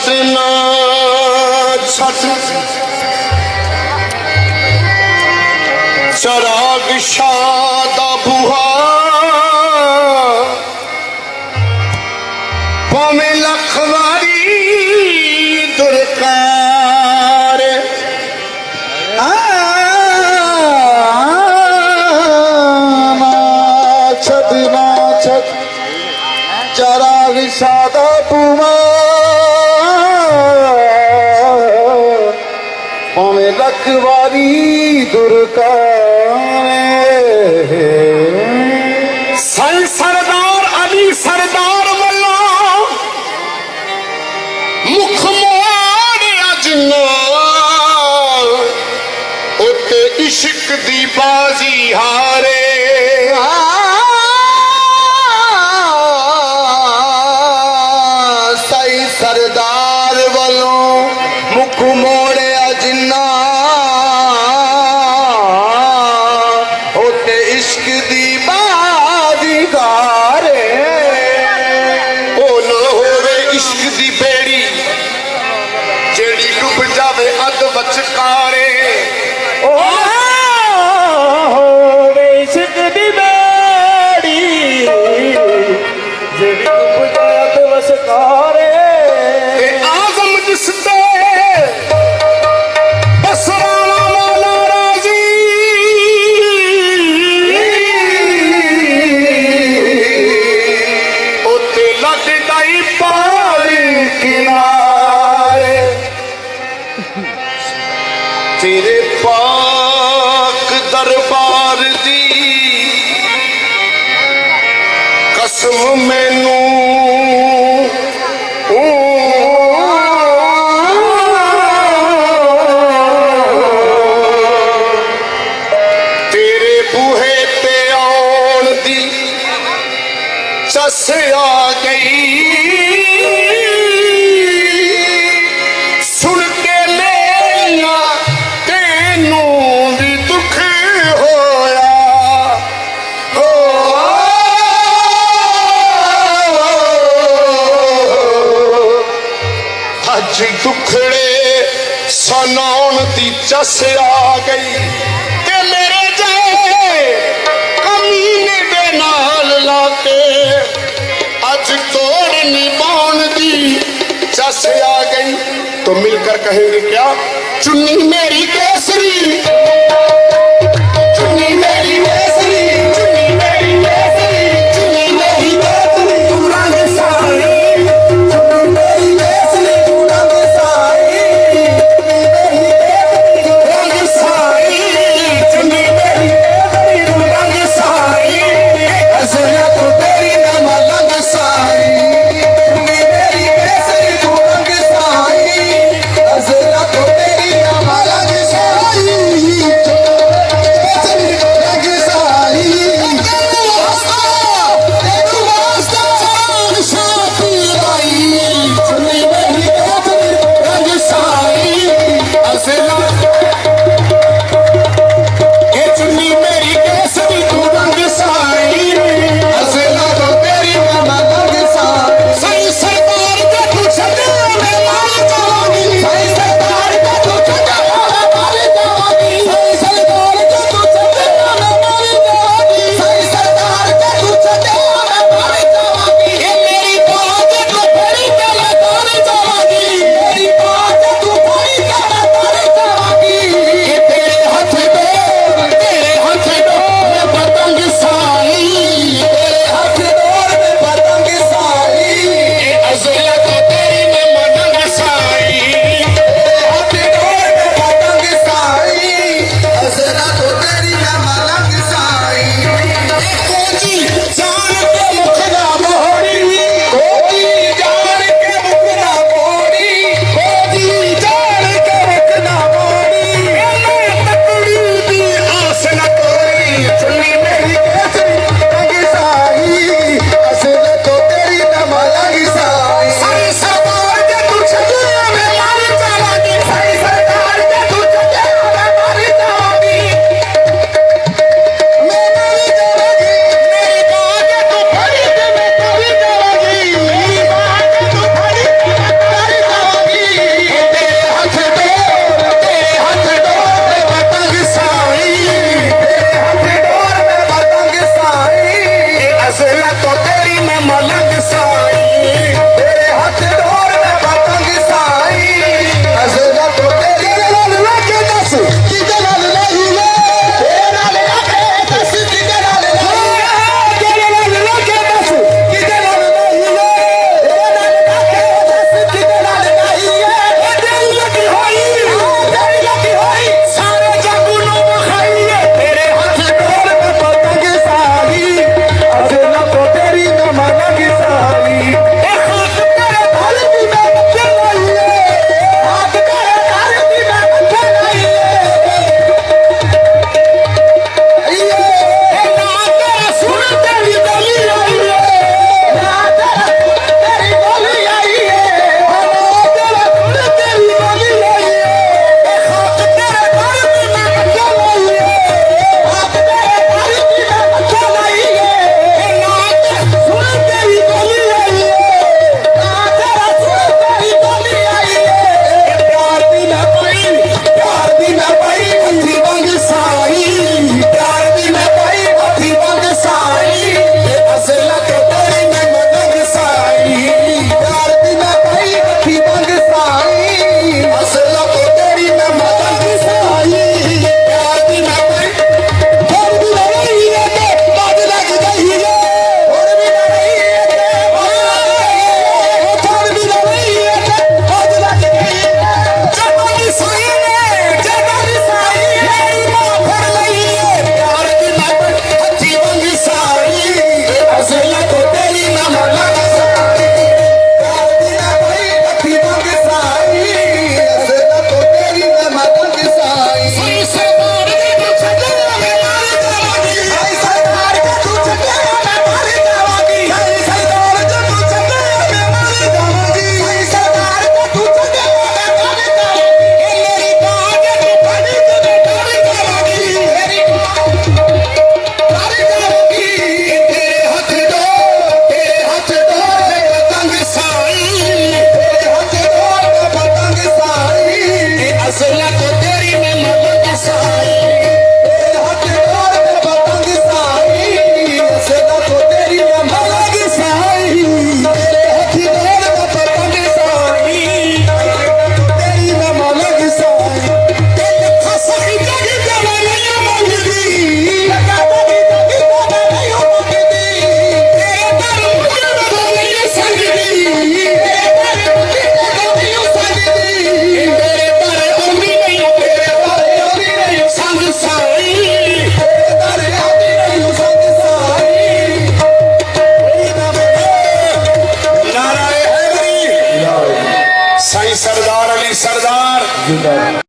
छड़ना छड़ चराग शादा बुहा भावें लखवारी दुरकार छड़ना छड़ चराग शादा बुहा भावें लखवारी सन सरदार अली सरदार वाला मुख मोड़ अजना उते इश्क दी बाजी हारे सही सरदार वालों मुख मोड़े अजना उते इश्क दी बाजी हारे ओ ना होवे इश्क दी बेड़ी जेड़ी डुब जावे अध वचकारे इश्क दी बेड़ी जेड़ी डुब जावे वसकारे ते आज़म जिस ते बसराना मौला राजी उते लगदा ही पानी किनारे तेरे पाक दरबार दी कसम मैनू तेरे बूहे ते आउण दी चस आ गई सुन के मेरिया तेनू भी दुख होया हो अज दुखड़े सनाउण दी चस आ गई ते मेरे जाए कमीने दे नाल लाके अज तोड़ निभाउण दी चस आ गई तो मिलकर कहेंगे क्या चुन्नी मेरी केसरी